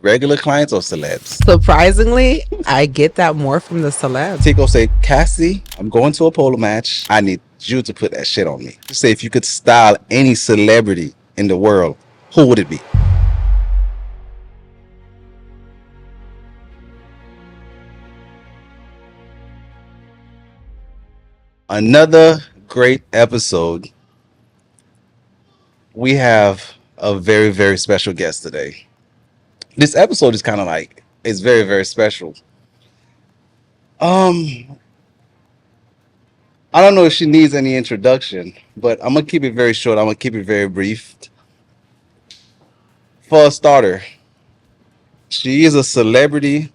Regular clients or celebs? Surprisingly, I get that more from the celebs. Tico say, Cassie, I'm going to a polo match. I need you to put that shit on me. Say if you could style any celebrity in the world, who would it be? Another great episode. We have a very, very special guest today. This episode is kind of like, it's very, very special. I don't know if she needs any introduction, but I'm gonna keep it very short. I'm gonna keep it very brief. For a starter, she is a celebrity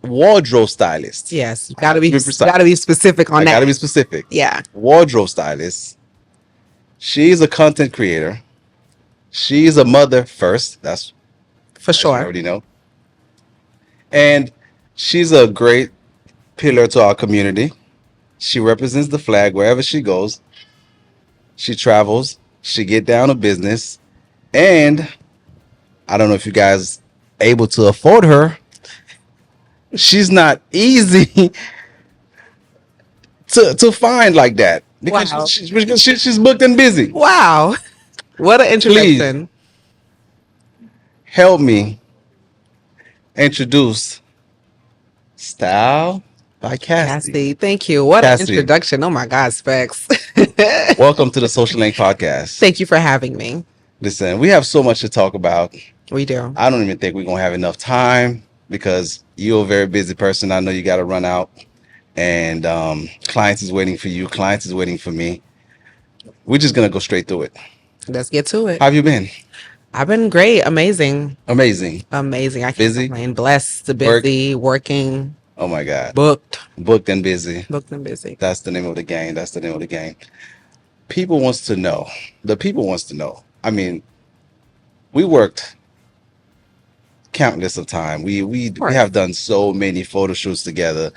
wardrobe stylist. Yes, you gotta be precise. gotta be specific on I that. gotta be specific. Yeah. Wardrobe stylist. She's a content creator. She's a mother first. That's For I sure. already know. And she's a great pillar to our community. She represents the flag wherever she goes. She travels. She get down to business. And I don't know if you guys able to afford her. She's not easy to find like that because Wow. she's booked and busy. Wow. What an introduction. Help me introduce Style by Cassie. Cassie, thank you. What Cassie. an introduction. Oh my God, Specs. Welcome to the Social Link Podcast. Thank you for having me. Listen, we have so much to talk about. We do. I don't even think we're going to have enough time because you're a very busy person. I know you got to run out and clients is waiting for you. Clients is waiting for me. We're just going to go straight through it. Let's get to it. How have you been? I've been great. Amazing. Amazing. I can't Busy? complain. Blessed, busy, working, Oh my God. booked Booked and busy. and busy. That's the name of the game. That's the name of the game. People wants to know. The people wants to know. I mean, we worked countless of time. We have done so many photo shoots together.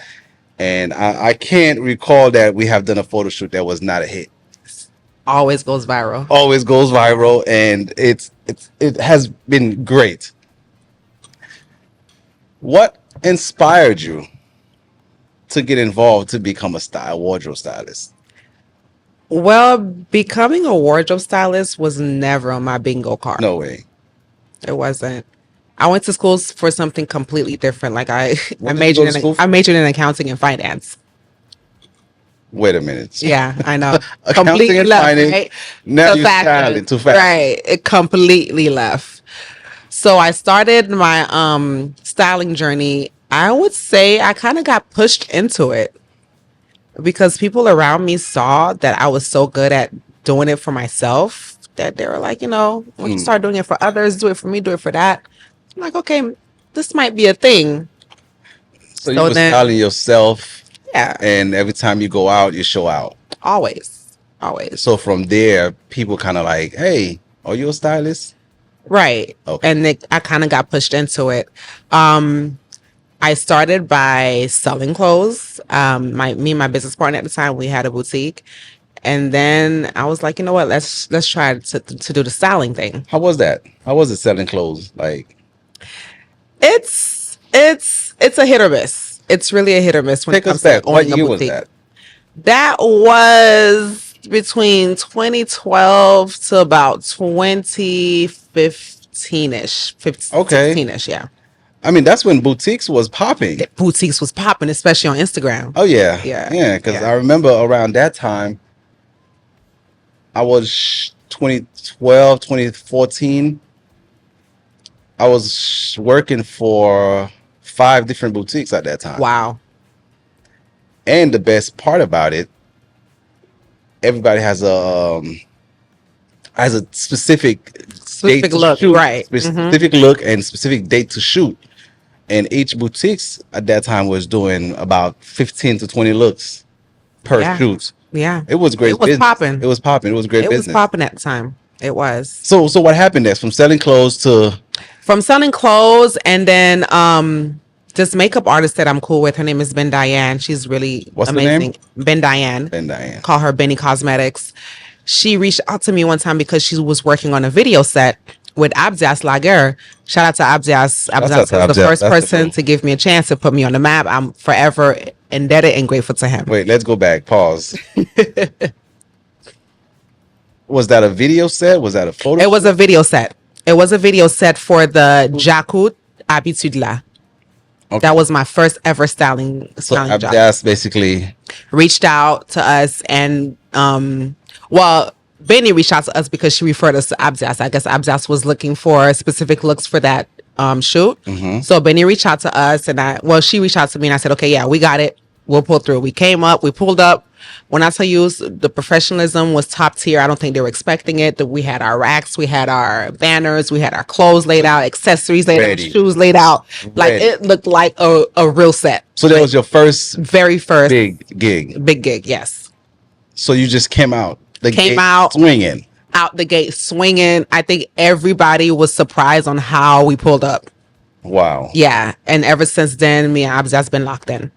And I can't recall that we have done a photo shoot that was not a hit. Always goes viral. Always goes viral, and it has been great. What inspired you to get involved to become a wardrobe stylist? Well, becoming a wardrobe stylist was never on my bingo card. No way. It wasn't. I went to school for something completely different. Like I What did you go to school for? majored in accounting and finance. Wait a minute. Yeah, I know. Accounting and left, finance. right? Now To you're fashion. styling too fast. Right. It completely left. So I started my styling journey. I would say I kind of got pushed into it because people around me saw that I was so good at doing it for myself that they were like, when you start doing it for others, do it for me, do it for that. I'm like, okay, this might be a thing. So you So were then- styling yourself, Yeah, and every time you go out, you show out. always. So from there, people kind of like, hey, are you a stylist? Right. Okay. And I kind of got pushed into it. I started by selling clothes. Me and my business partner at the time, we had a boutique. And then I was like, you know what? Let's try to do the styling thing. How was that? How was it selling clothes? Like, It's a hit or miss. It's really a hit or miss when take it comes us back. to What owning a year was boutique. that? That was between 2012 to about 2015-ish. Okay. 16-ish, yeah. I mean, that's when boutiques was popping. Boutiques was popping, especially on Instagram. Oh yeah, Yeah. Because Yeah. I remember around that time, I was 2012, 2014. I was working for 5 different boutiques at that time. Wow. And the best part about it, everybody has a specific Specific date to look, shoot, right. Specific look and specific date to shoot. And each boutiques at that time was doing about 15 to 20 looks per Yeah. shoot. Yeah. It was great. It was business. popping. It was popping. It was great It business. was popping at the time. It was. So what happened next? From selling clothes to From selling clothes and then this makeup artist that I'm cool with, her name is Ben Diane. She's really What's the amazing. name? Ben Diane. Ben Diane. Call her Benny Cosmetics. She reached out to me one time because she was working on a video set with Abdias Laguerre. Shout out to Abdias. Shouts out Abdias to was the Abdel. first That's the person cool. to give me a chance to put me on the map. I'm forever indebted and grateful to him. Wait, let's go back. Pause. Was that a video set? Was that a photo? It was a video set. It was a video set for the Jacquot Habitude La. Okay. That was my first ever styling So job. that's basically Reached out to us and Benny reached out to us because she referred us to Abdias. I guess Abdias was looking for specific looks for that shoot. So Benny reached out to us and she reached out to me and I said, okay, yeah, we got it. We'll pull through. We came up, we pulled up. When I tell you the professionalism was top tier, I don't think they were expecting it. That we had our racks, we had our banners, we had our clothes laid out, accessories laid Ready. out, shoes laid out. Like Ready. it looked like a real set. so that was your first Very first big gig. big gig, yes. So you just came out the Came gate out. swinging. Out the gate swinging. I think everybody was surprised on how we pulled up. Wow. Yeah. And ever since then, me and Abdias been locked in.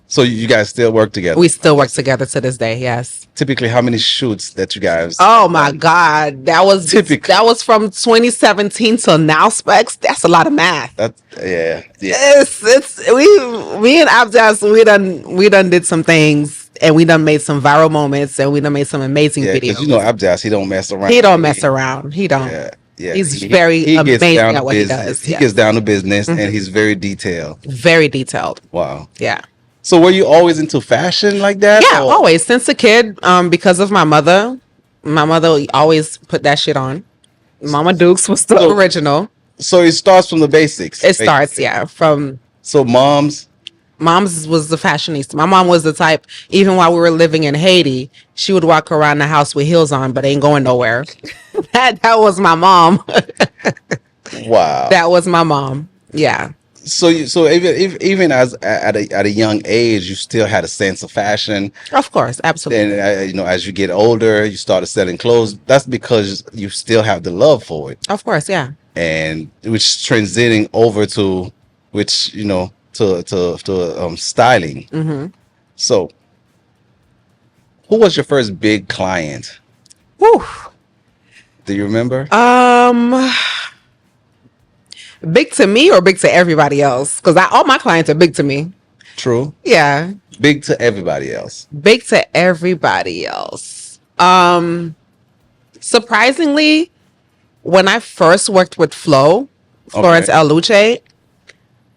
So you guys still work together. We still work together to this day, yes. Typically, how many shoots that you guys? Oh my God. That was Typical. that was from 2017 till now, Specs. That's a lot of math. Yeah. It's me and Abdias, we done did some things and we done made some viral moments and we done made some amazing Yeah, videos. because you know Abdias, he don't mess around. He don't mess around. He don't. Yeah. He's very amazing at what he does. He Yeah. gets down to business and he's very detailed. Very detailed. Wow. Yeah. So were you always into fashion like that? Yeah, or- always. Since a kid, because of my mother. My mother always put that shit on. Mama Dukes was the So- original. So it starts from the basics. It starts, yeah, from So mom's. mom's was the fashionista. My mom was the type, even while we were living in Haiti, she would walk around the house with heels on, but ain't going nowhere. that was my mom. Wow. That was my mom. Yeah. So even as at a young age, you still had a sense of fashion. Of course, absolutely. And as you get older, you started selling clothes. That's because you still have the love for it, Of course, yeah. and which transiting over to styling. Mm-hmm. So, who was your first big client? Whew. Do you remember? Big to me or big to everybody else? Because all my clients are big to me. True. Yeah. Big to everybody else. Big to everybody else. Surprisingly, when I first worked with Florence Okay. El Luce,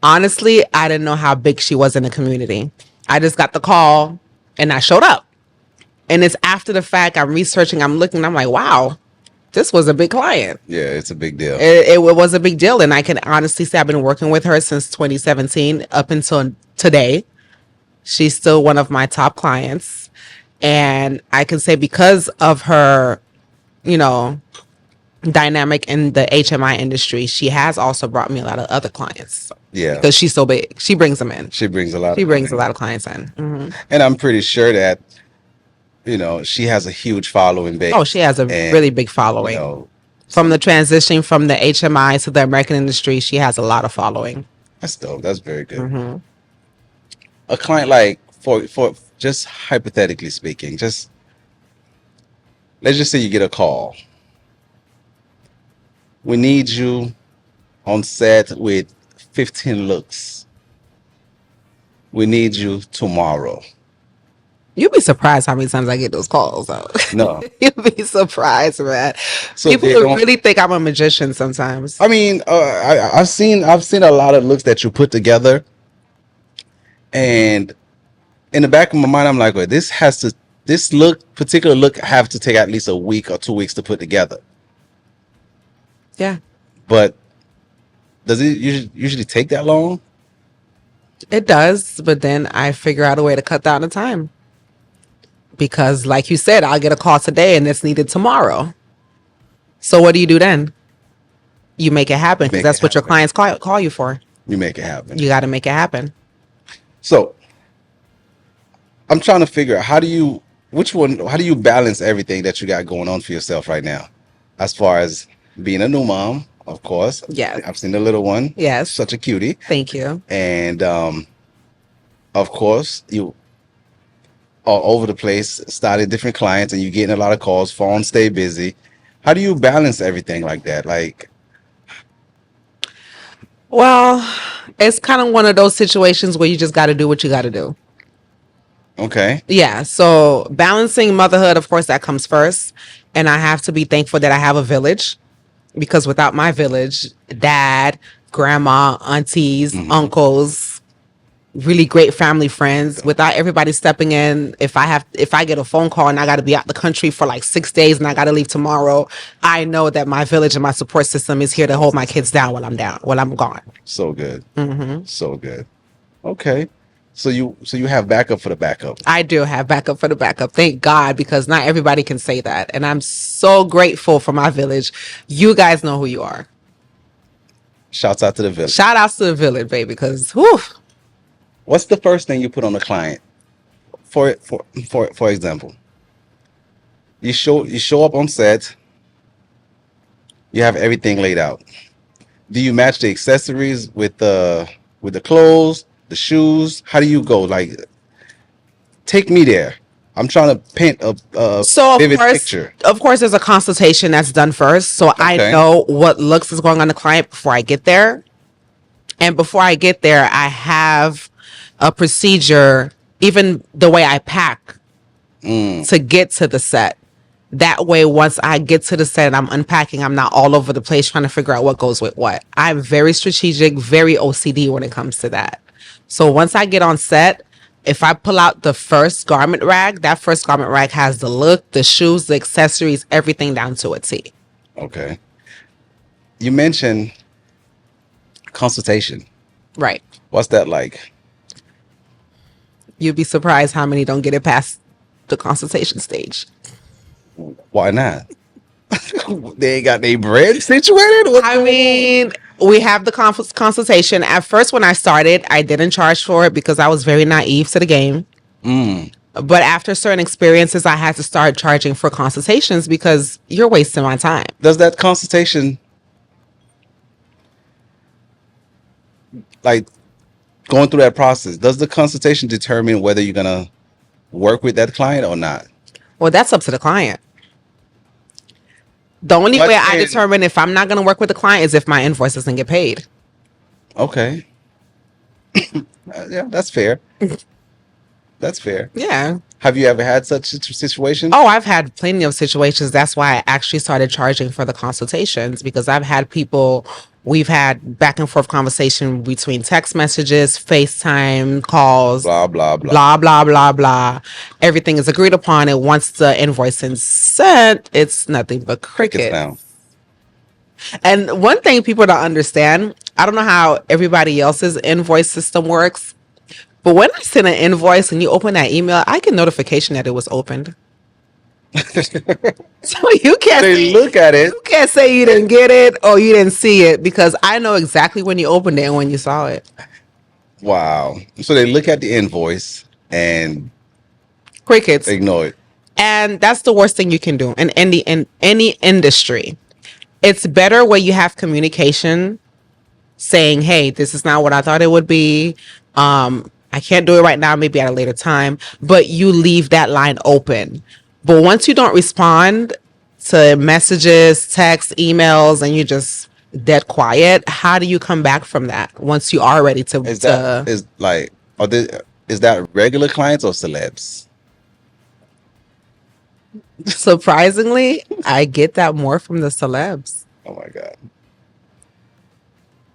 honestly, I didn't know how big she was in the community. I just got the call and I showed up. And it's after the fact, I'm researching, I'm looking, I'm like, wow, this was a big client. Yeah, it's a big deal. It was a big deal. And I can honestly say I've been working with her since 2017 up until today. She's still one of my top clients. And I can say because of her, dynamic in the HMI industry, she has also brought me a lot of other clients Yeah, because she's so big. She brings them in. she brings a lot. She brings a lot of clients in. And I'm pretty sure that she has a huge following base. Oh, she has a And, really big following. From the transition from the HMI to the American industry, she has a lot of following. That's dope. That's very good. Mm-hmm. A client like for just hypothetically speaking, let's just say you get a call. We need you on set with 15 looks. We need you tomorrow. You'd be surprised how many times I get those calls. Though. No. You'd be surprised, man. So People they don't- really think I'm a magician sometimes. I mean, I've seen a lot of looks that you put together, and in the back of my mind, I'm like, well, this particular look have to take at least a week or 2 weeks to put together. Yeah, But does it usually take that long? it does. But then I figure out a way to cut down the time. Because like you said, I'll get a call today and it's needed tomorrow. So what do you do then? You make it happen because Make that's it what your happen. clients call you for. You make it happen. You got to make it happen. So I'm trying to figure out how do you balance everything that you got going on for yourself right now, as far as being a new mom, of course. Yes. I've seen the little one. Yes. Such a cutie. Thank you. And of course, you are over the place, starting different clients, and you're getting a lot of calls. Phones stay busy. How do you balance everything like that? Like, Well, it's kind of one of those situations where you just got to do what you got to do. okay. Yeah. So balancing motherhood, of course, that comes first. And I have to be thankful that I have a village because without my village, dad, grandma, aunties, Hmm. uncles, really great family friends, without everybody stepping in, if I get a phone call and I got to be out the country for like 6 days and I got to leave tomorrow, I know that my village and my support system is here to hold my kids down while I'm gone. So good. So good. Okay. So you have backup for the backup. I do have backup for the backup. Thank God, because not everybody can say that. And I'm so grateful for my village. You guys know who you are. Shouts out to the village. Shout outs to the village, baby, because whew, What's the first thing you put on a client? For example, you show up on set. You have everything laid out. Do you match the accessories with the clothes, the shoes? How do you go? Like, take me there. I'm trying to paint a so vivid picture. of course, there's a consultation that's done first. So I Okay. know what looks is going on the client before I get there. And before I get there, I have a procedure, even the way I pack to get to the set. That way, once I get to the set and I'm unpacking, I'm not all over the place trying to figure out what goes with what. I'm very strategic, very OCD when it comes to that. So once I get on set, if I pull out the first garment rag, that first garment rag has the look, the shoes, the accessories, everything down to a T. Okay. You mentioned consultation. Right. What's that like? You'd be surprised how many don't get it past the consultation stage. Why not? They ain't got their bread situated? I mean, we have the consultation. At first, when I started, I didn't charge for it because I was very naive to the game. But after certain experiences, I had to start charging for consultations because you're wasting my time. Does that consultation, like going through that process, does the consultation determine whether you're gonna work with that client or not? Well, that's up to the client. The only What way I is- determine if I'm not going to work with the client is if my invoice doesn't get paid. Okay. Yeah, that's fair. That's fair. Yeah. Have you ever had such a situation? Oh, I've had plenty of situations. That's why I actually started charging for the consultations because I've had people, we've had back and forth conversation between text messages, FaceTime calls, Blah blah blah. blah, blah, blah, blah. Everything is agreed upon. And once the invoice is sent, it's nothing but Crickets cricket. now. And one thing people don't understand, I don't know how everybody else's invoice system works, but when I send an invoice and you open that email, I get notification that it was opened. So you can't They say, look at it. you can't say you didn't get it or you didn't see it because I know exactly when you opened it and when you saw it. Wow. So they look at the invoice and Crickets. ignore it. And that's the worst thing you can do in any industry. It's better where you have communication saying, hey, this is not what I thought it would be. I can't do it right now, maybe at a later time, but you leave that line open. But once you don't respond to messages, texts, emails, and you just dead quiet, how do you come back from that once you are ready to? Is that is like is that regular clients or celebs? Surprisingly, I get that more from the celebs. Oh my God.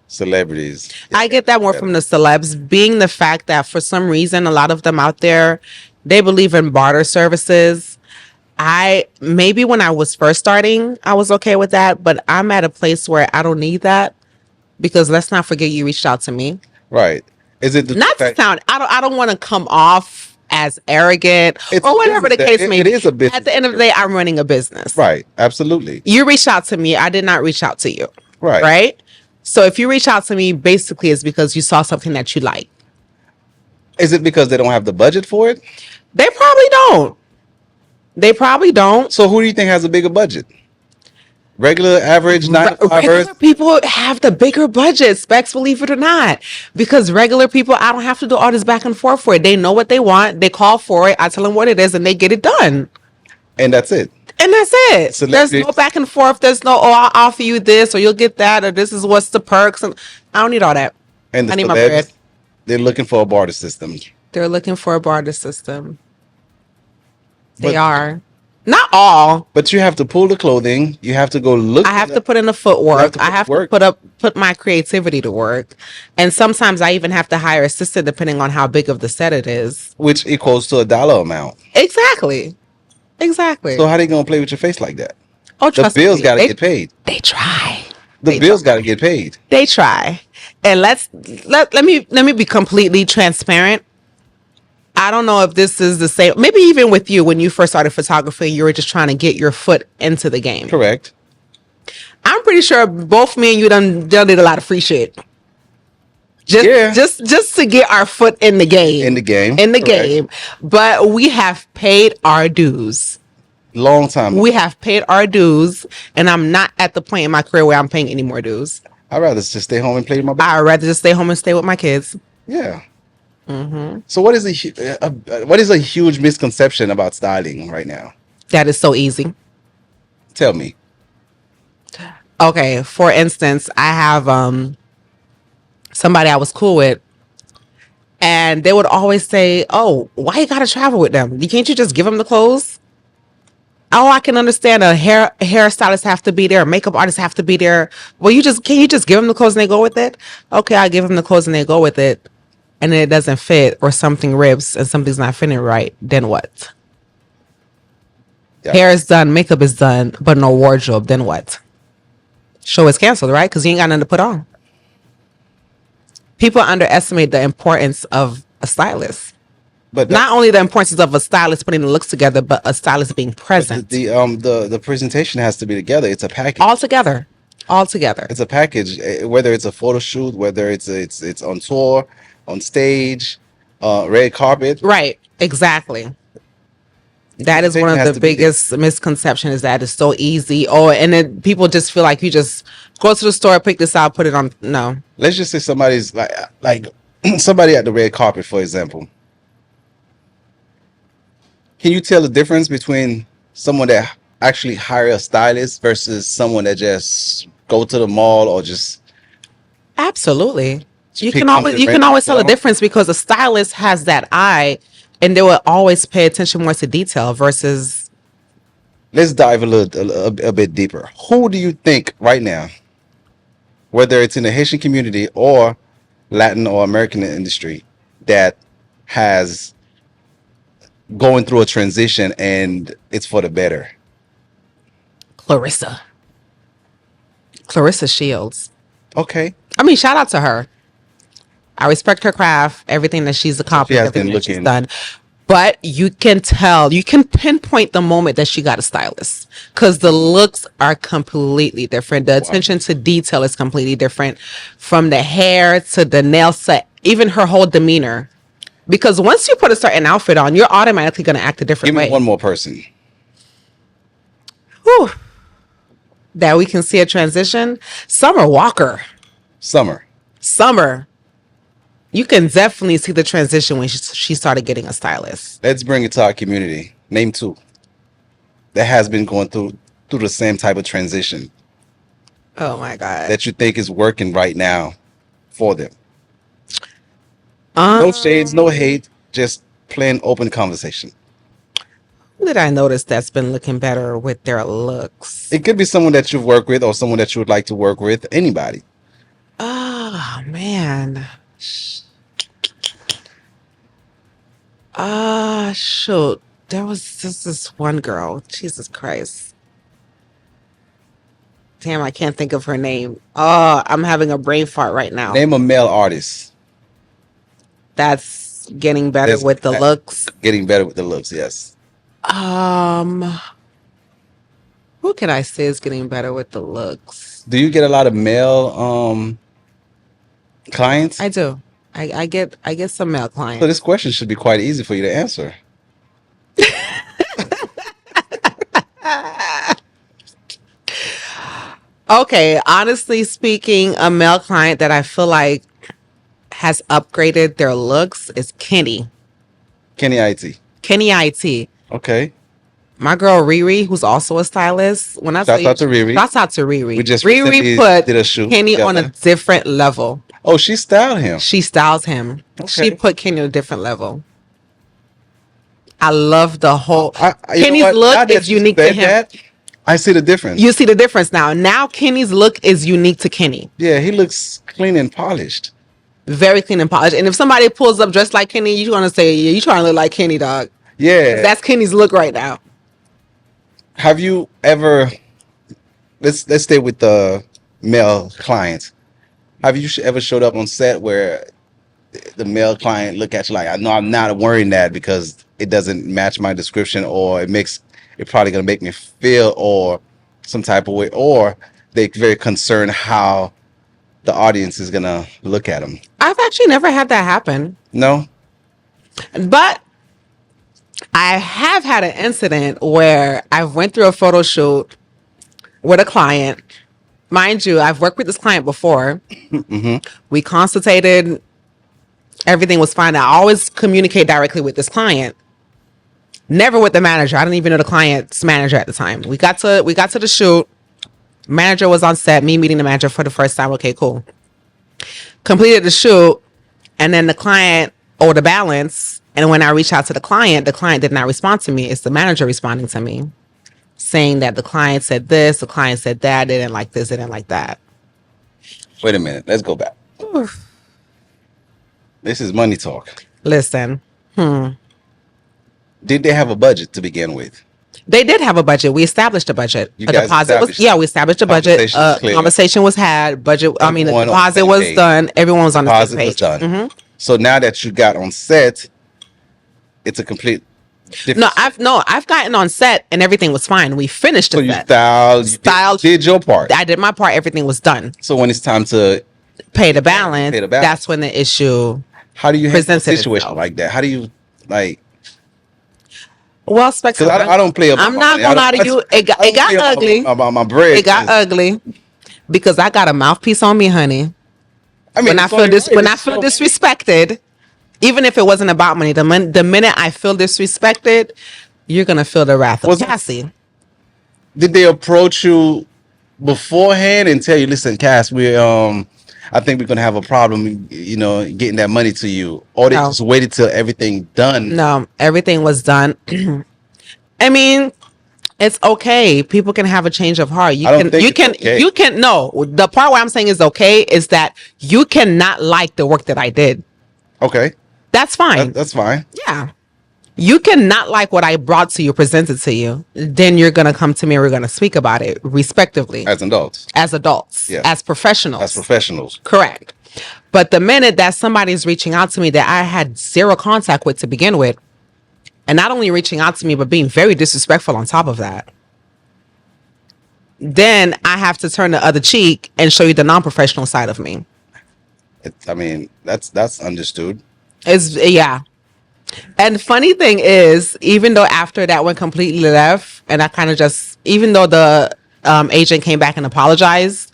Celebrities. I get that more from the celebs, being the fact that for some reason, a lot of them out there, they believe in barter services. Maybe when I was first starting, I was okay with that, but I'm at a place where I don't need that because let's not forget you reached out to me. Right. Is it the Not to fact- sound, I don't want to come off as arrogant It's or a whatever the business. case may It be. is a business. At the end of the day, I'm running a business. Right. Absolutely. You reached out to me. I did not reach out to you. Right. Right? So if you reach out to me, basically it's because you saw something that you like. Is it because they don't have the budget for it? They probably don't. They probably don't. So who do you think has a bigger budget? Regular, average, 9 to 5 Regular people have the bigger budget, specs, believe it or not. Because regular people, I don't have to do all this back and forth for it. They know what they want. They call for it. I tell them what it is and they get it done. and that's it. And that's it. There's no Celebrities back and forth. There's no, oh, I'll offer you this or you'll get that or this is what's the perks. And I don't need all that. and the I need my bread. celebs, they're looking for a barter system. They're looking for a barter system. They But are. Not all. but you have to pull the clothing. You have to go look. I have to put in the You have footwork. to I put have to work, put my creativity to work. And sometimes I even have to hire assistant depending on how big of the set it is. which equals to a dollar amount. Exactly. Exactly. So how they gonna play with your face like that? Oh, The trust bills me. got to get paid. They try. The They bills try. got to get paid. They try. And let me be completely transparent. I don't know if this is the same. Maybe even with you when you first started photography, you were just trying to get your foot into the game. Correct. I'm pretty sure both me and you done did a lot of free shit. Yeah. Just to get our foot in the game. In the game. In the Correct. game. But we have paid our dues. Long time. We have paid our dues, and I'm not at the point in my career where I'm paying any more dues. I'd rather just stay home and play with my. I'd rather just stay home and stay with my kids. Yeah. So what is what is a huge misconception about styling right now? That is so easy. Tell me. Okay, for instance, I have somebody I was cool with, and they would always say, "Oh, why you gotta travel with them? Can't you just give them the clothes?" Oh, I can understand a hairstylist have to be there, a makeup artist have to be there. Well, can you just give them the clothes and they go with it? Okay, I give them the clothes and they go with it, and then it doesn't fit or something rips and something's not fitting right. Then what? Yeah. Hair is done, makeup is done, but no wardrobe. Then what? Show is canceled, right? Because you ain't got nothing to put on. People underestimate the importance of a stylist. But Not only the importance of a stylist putting the looks together, but a stylist being present. the presentation has to be together. It's a package. All together. It's a package. Whether it's a photo shoot, whether it's on tour, on stage, red carpet. Right. Exactly. That is one Presentation of has the to be there. biggest misconceptions is that it's so easy. Oh, and then people just feel like you just go to the store, pick this out, put it on. No. Let's just say somebody's like somebody at the red carpet, for example. Can you tell the difference between someone that actually hire a stylist versus someone that just go to the mall or just Absolutely. You pick can always something you can random always tell the down? difference because a stylist has that eye and they will always pay attention more to detail versus Let's dive a bit deeper. Who do you think right now, whether it's in the Haitian community or Latin or American industry, that has going through a transition and it's for the better? Clarissa. Clarissa Shields. Okay. I mean, shout out to her. I respect her craft, everything that she's accomplished, has been everything that she's looking- done. But you can tell, you can pinpoint the moment that she got a stylist because the looks are completely different. The attention to detail is completely different from the hair to the nails to even her whole demeanor. Because once you put a certain outfit on, you're automatically going to act a different Give me way. one more person. Whew. That we can see a transition. Summer Walker. Summer. Summer. You can definitely see the transition when she started getting a stylist. Let's bring it to our community. Name two that has been going through the same type of transition Oh my God. that you think is working right now for them. No shades, no hate, just plain open conversation. Who did I notice that's been looking better with their looks? It could be someone that you've worked with or someone that you would like to work with. Anybody. Oh man. Shoot. There was just this one girl. Jesus Christ. Damn, I can't think of her name. Oh, I'm having a brain fart right now. Name a male artist. That's getting better That's- with the looks. Getting better with the looks, yes. Who can I say is getting better with the looks? Do you get a lot of male clients? I do. I get some male So clients. this question should be quite easy for you to answer. Okay, honestly speaking, a male client that I feel like has upgraded their looks is Kenny. Kenny IT. Kenny IT. Okay. My girl Riri, who's also a stylist. When I Shouts say out to Riri. shouts out to Riri. We just Riri recently put did a shoot Kenny on a together. different level. Oh, she styled him. She styles him. She Okay. put Kenny on a different level. I love the whole You know Kenny's what? Now look that is you unique to said him. that, I see the difference. You see the difference now. Now Kenny's look is unique to Kenny. Yeah, he looks clean and polished. Very clean and polished. And if somebody pulls up dressed like Kenny, you're gonna say, yeah, you trying to look like Kenny, dog. Yeah. That's Kenny's look right now. Have you ever? Let's stay with the male clients. Have you ever showed up on set where the male client look at you like, I know I'm not wearing that because it doesn't match my description, or it probably gonna make me feel or some type of way, or they're very concerned how the audience is gonna look at them. I've actually never had that happen. No. But I have had an incident where I went through a photo shoot with a client. Mind you, I've worked with this client before. We consultated. Everything was fine. I always communicate directly with this client. Never with the manager. I didn't even know the client's manager at the time. We got to the shoot. Manager was on set. Me meeting the manager for the first time. Okay, cool. Completed the shoot, and then the client owed a balance. And when I reached out to the client did not respond to me. It's the manager responding to me, saying that the client said this, the client said that, they didn't like this, they didn't like that. Wait a minute. Let's go back. Oof. This is money talk. Listen, Did they have a budget to begin with? they did have a budget. We established a budget. You A guys deposit established- was we established a budget. Conversation was clear. Conversation was had. Budget. I mean, the Everyone on the deposit same was page. done. Everyone was on the Deposit same was page. done. Mhm. So now that you got on set, it's a complete different. I've gotten on set and everything was fine. We finished So the you set. styled, did your part. I did my part. Everything was done. So when it's time to, Pay the balance. Pay the balance. That's when the issue. how do you handle a Presented situation itself. like that? How do you like? Well, Because I don't play about I'm my not money. gonna I lie don't- to you. I It got don't play ugly. about my bread. It got ugly because I got a mouthpiece on me, honey. I mean, When I it's feel only this, right. when I It's feel so- disrespected, even if it wasn't about money, the minute I feel disrespected, you're gonna feel the wrath of Was it- Cassie. Did they approach you beforehand and tell you, listen, Cass, I think we're gonna have a problem, getting that money to you, or they No. just waited till everything done? No, everything was done. I mean, it's okay. People can have a change of heart. I don't think it's okay. You can. No, the part where I'm saying is okay is that you cannot like the work that I did. Okay, That's fine. that's fine. Yeah. You cannot like what I brought to you, presented to you. Then you're going to come to me and we're going to speak about it respectively As adults, as adults, Yeah. as professionals. as professionals. Correct. But the minute that somebody's reaching out to me that I had zero contact with to begin with, and not only reaching out to me, but being very disrespectful on top of that, then I have to turn the other cheek and show you the non-professional side of me. I mean, that's understood. Yeah. And funny thing is, even though after that went completely left, and I kind of just, even though the agent came back and apologized,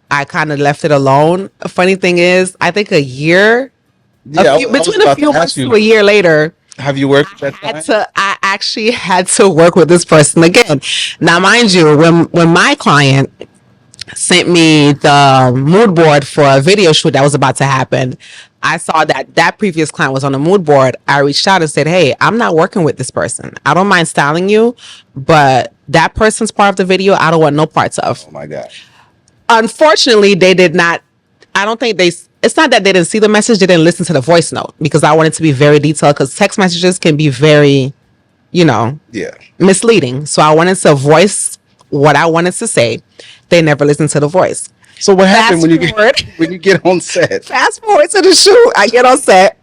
I kind of left it alone. Funny thing is, I think a year, Yeah, between a few months to a year later, have you worked with that client? I actually had to work with this person again. Now, mind you, when my client sent me the mood board for a video shoot that was about to happen, I saw that previous client was on the mood board. I reached out and said, hey, I'm not working with this person. I don't mind styling you, but that person's part of the video, I don't want no parts of. Oh my God. Unfortunately, they did not. I don't think it's not that they didn't see the message, they didn't listen to the voice note because I wanted to be very detailed because text messages can be very, Yeah. misleading. So I wanted to voice what I wanted to say. They never listened to the voice. So what happened when Fast you get on set? Fast forward to the shoot. I get on set.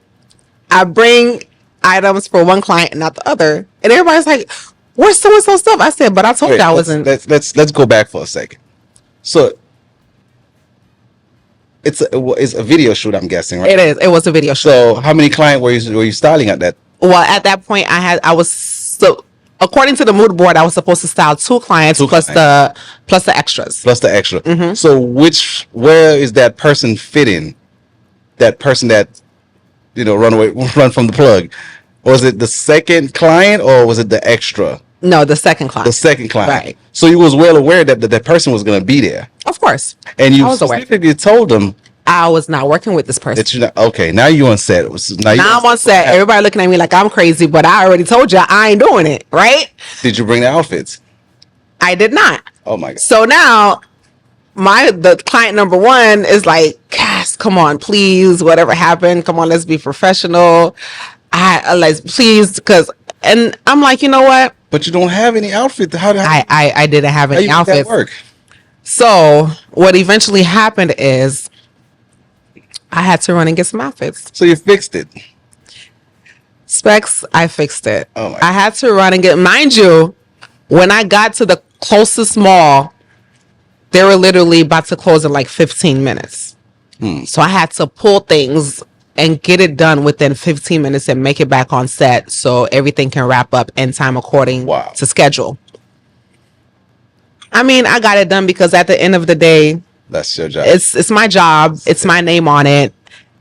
I bring items for one client and not the other. And everybody's like, where's so-and-so stuff? I said, but I told you I wasn't. Let's go back for a second. So it's a video shoot, I'm guessing, right? It is. It was a video shoot. So how many clients were you styling at that? Well, at that point, according to the mood board, I was supposed to style two clients plus the extras. Plus the extra. Mm-hmm. So where is that person fitting? That person that run from the plug? Was it the second client or was it the extra? No, the second The client. second client. Right. So you was well aware that that person was going to be there, Of course. and I you was aware. specifically told them I was not working with this person. that you're not okay. Now you on set. Now Now I'm on set. Everybody looking at me like I'm crazy, but I already told you I ain't doing it, right? Did you bring the outfits? I did not. Oh my god. So now the client number one is like, Cass, come on, please, whatever happened, come on, let's be professional. I like, please, because, and I'm like, you know what? But you don't have any outfit. I didn't have any how you make that outfits. work? So what eventually happened is I had to run and get some outfits. So you fixed it. Specs, I fixed it. Oh my I had to run and get, mind you, when I got to the closest mall, they were literally about to close in like 15 minutes. So I had to pull things and get it done within 15 minutes and make it back on set so everything can wrap up in time according to schedule. I mean, I got it done because at the end of the day, that's your job. It's my job. It's my name on it.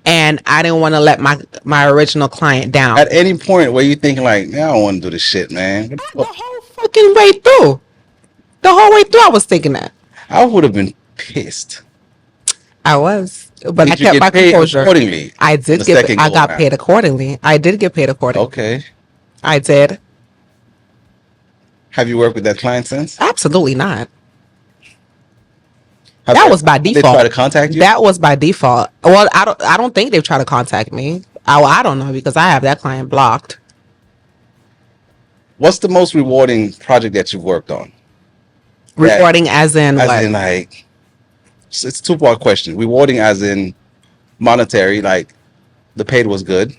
And I didn't want to let my original client down. At any point where you thinking like, I don't want to do this shit, man. The whole fucking way through. The whole way through I was thinking that. I would have been pissed. I was. But Did I kept my composure. Accordingly, I did I got paid accordingly. I did get paid accordingly. Okay. I did. Have you worked with that client since? Absolutely not. That was by default. They try to contact you? That was by default. Well, I don't think they've tried to contact me. I don't know because I have that client blocked. What's the most rewarding project that you've worked on? Rewarding as in what? As in like, it's a two-part question. Rewarding as in monetary, like the paid was good.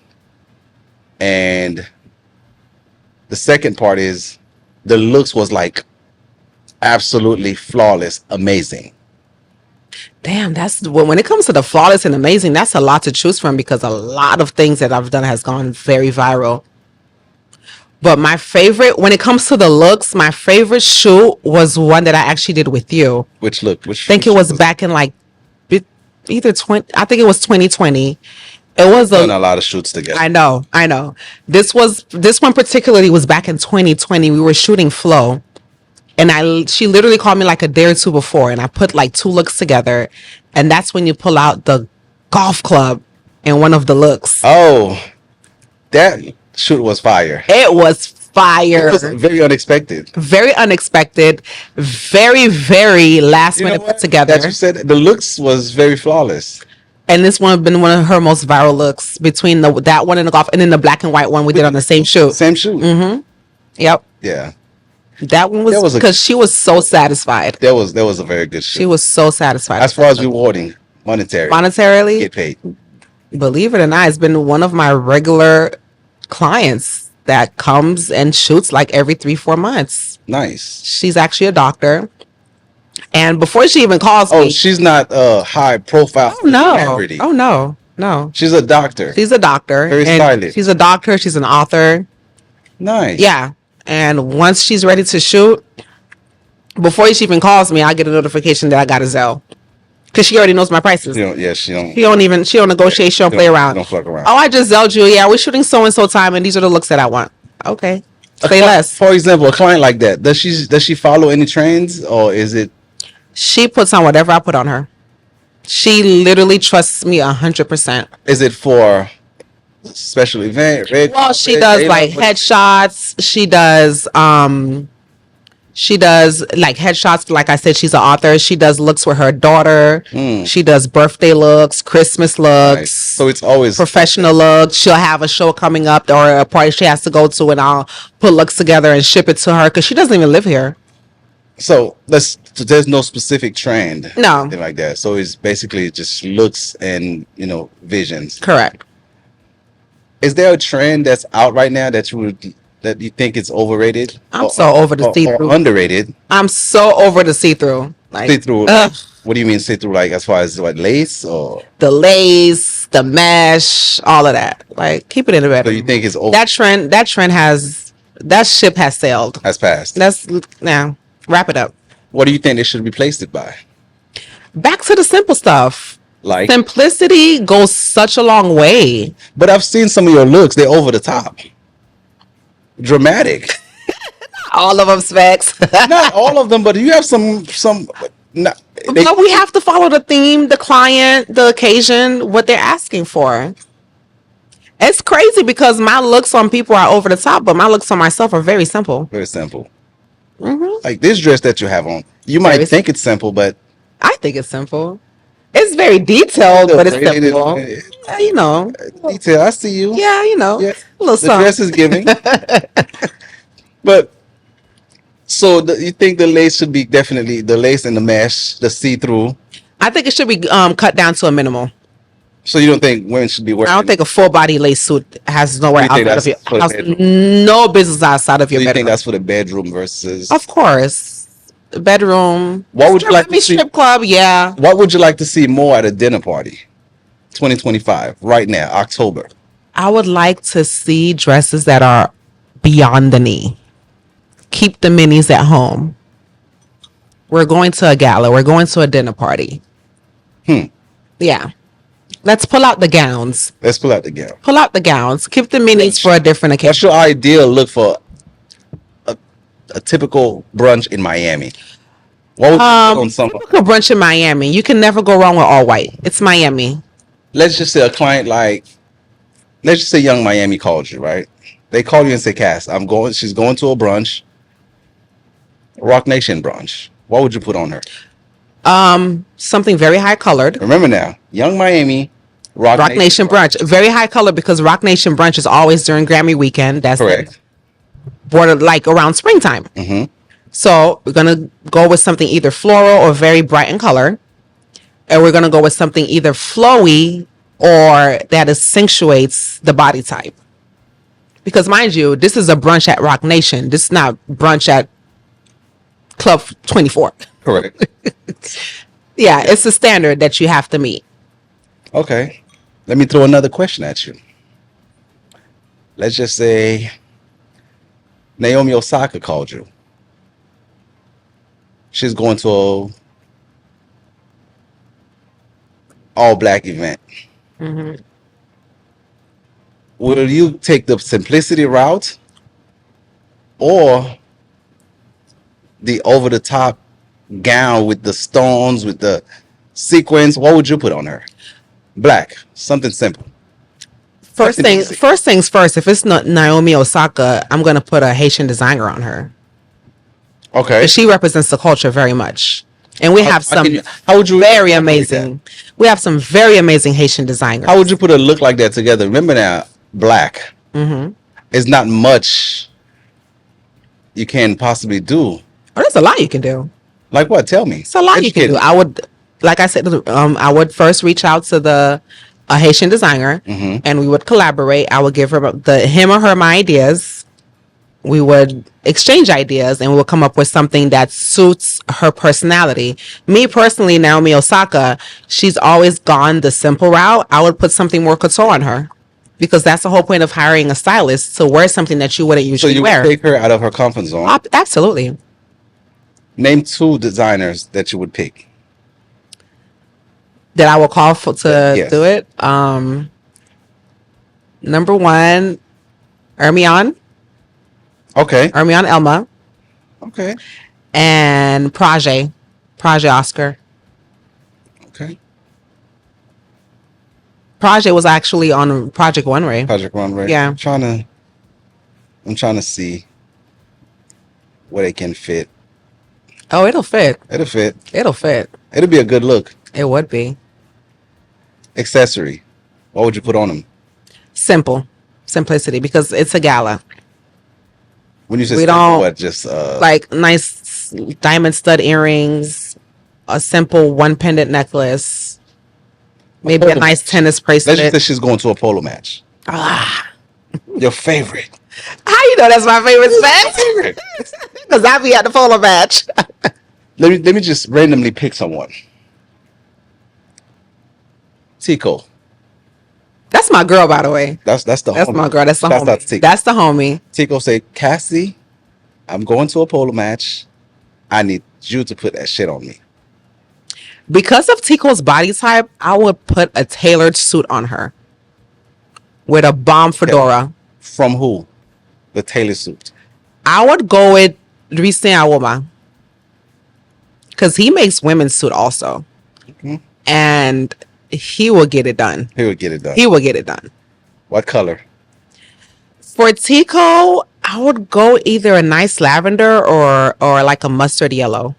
And the second part is the looks was like absolutely flawless, amazing. Damn, that's when it comes to the flawless and amazing, that's a lot to choose from because a lot of things that I've done has gone very viral. But my favorite, when it comes to the looks, my favorite shoot was one that I actually did with you. Which look? I think it was back in like either 20. I think it was 2020. It was done a lot of shoots together. I know. This one particularly was back in 2020. We were shooting Flow. And she literally called me like a day or two before, and I put like two looks together, and that's when you pull out the golf club in one of the looks. Oh, that shoot was fire. It was fire. It was very unexpected. Very unexpected. Very, very last minute put together. That you said the looks was very flawless. And this one has been one of her most viral looks between that one and the golf, and then the black and white one we did on the same shoot. Same shoot. Mm-hmm. Yep. Yeah. That one was because she was so satisfied. That was a very good shoot. She was so satisfied. As far as rewarding monetarily, get paid. Believe it or not, it's been one of my regular clients that comes and shoots like every 3-4 months. Nice. She's actually a doctor. And before she even calls me, she's not high profile. Oh no. She's a doctor. She's a doctor. Very stylish. She's a doctor. She's an author. Nice. Yeah. And once she's ready to shoot, before she even calls me, I get a notification that I got a Zelle. Because she already knows my prices. She don't negotiate, she don't play around. Don't fuck around. Oh, I just Zelled you. Yeah, we're shooting so-and-so time, and these are the looks that I want. Okay. Say less. For example, a client like that, does she follow any trends, or is it? She puts on whatever I put on her. She literally trusts me 100%. Is it for special event? Well, she does like headshots. She does like headshots. Like I said, she's an author. She does looks for her daughter. She does birthday looks, Christmas looks. Nice. So it's always professional looks. She'll have a show coming up or a party she has to go to, and I'll put looks together and ship it to her because she doesn't even live here. So there's no specific trend. No. Anything like that. So it's basically just looks and visions. Correct. Is there a trend that's out right now that you think is overrated? I'm so over the see-through. Or underrated. I'm so over the see-through. Like, see-through. What do you mean see-through? Like as far as what, lace or the lace, the mesh, all of that. Like keep it in the bedroom. So you think it's over? That ship has sailed. Has passed. That's now wrap it up. What do you think they should replace it by? Back to the simple stuff. Like simplicity goes such a long way. But I've seen some of your looks, they're over the top. Dramatic. All of them specs. Not all of them, but you have some. Not, they, But we have to follow the theme, the client, the occasion, what they're asking for. It's crazy because my looks on people are over the top, but my looks on myself are very simple. very simple. Hmm. Like this dress that you have on, you might Very think it's simple, but I think it's simple. It's very detailed, but it's simple. You know, detail. I see you. yeah, you know, Yeah, a little the dress is giving. But so you think the lace should be definitely the lace and the mesh, the see-through. I think it should be cut down to a minimal. So you don't think women should be wearing? I don't think a full body lace suit has nowhere You think outside of your that's for the house. bedroom? No business outside of So your you think bedroom. that's for the bedroom versus? Of course, bedroom. What would you like to see? Strip club, yeah. What would you like to see more at a dinner party? 2025, right now, October. I would like to see dresses that are beyond the knee. Keep the minis at home. We're going to a gala. We're going to a dinner party. Yeah. Let's pull out the gowns. Let's pull out the gown. Pull out the gowns. Keep the minis for a different occasion. What's your ideal look for a typical brunch in Miami? What would you put on some? Typical brunch in Miami. You can never go wrong with all white. It's Miami. Let's just say a client like, let's just say Young Miami called you, right? They call you and say, Cass, she's going to a brunch, Rock Nation brunch. What would you put on her? Something very high colored. Remember now, Young Miami, Rock Nation brunch. Very high color because Rock Nation brunch is always during Grammy weekend. That's Correct. border like around springtime. Mm-hmm. So we're gonna go with something either floral or very bright in color, and we're gonna go with something either flowy or that accentuates the body type. Because mind you, this is a brunch at Rock Nation. This is not brunch at Club 24. Correct. Yeah, it's a standard that you have to meet. Okay. Let me throw another question at you. Let's just say Naomi Osaka called you. She's going to a all black event. Mm-hmm. Will you take the simplicity route or the over the top gown with the stones, with the sequins? What would you put on her? Black, something simple. First things first. If it's not Naomi Osaka, I'm gonna put a Haitian designer on her. Okay. She represents the culture very much, and we have some how would you very amazing. We have some very amazing Haitian designers. How would you put a look like that together? Remember now, black. Mm-hmm. It's not much you can possibly do. Oh, there's a lot you can do. Like what? Tell me. It's a lot you can do. I would, like I said, I would first reach out to a Haitian designer, and we would collaborate. I would give her him or her my ideas. We would exchange ideas, and we would come up with something that suits her personality. Me personally, Naomi Osaka, she's always gone the simple route. I would put something more couture on her, because that's the whole point of hiring a stylist, to wear something that you wouldn't usually wear. So you would take her out of her comfort zone. Absolutely. Name 2 designers that you would pick. That I will call to Yes. do it. Number 1, Hermione Okay. Elma, Okay. and Prajay Oscar. Okay. Prajay was actually on Project Runway. Project Runway. Yeah. I'm trying to see where they can fit. Oh, it'll fit. It'll fit. It'll fit. It'll be a good look. It would be. Accessory. What would you put on them? Simplicity, because it's a gala. When you say We simple, don't- what? Just Like nice diamond stud earrings, a simple one pendant necklace, maybe a polo nice match. tennis Let's just say bracelet. she's going to a polo match. Your favorite. How you know that's my favorite set? Because I be at the polo match. Let me just randomly pick someone. Tico. That's my girl, by the way. That's the That's homie. my girl. That's the Shouts out to homie. Tico. That's the homie. Tico say, Cassie, I'm going to a polo match. I need you to put that shit on me. Because of Tico's body type, I would put a tailored suit on her with a bomb fedora. From who? The tailor suit. I would go with Recent Awoma. Because he makes women's suit also. Mhm. And he will get it done. He would get it done. He will get it done. What color? For Tico, I would go either a nice lavender or like a mustard yellow.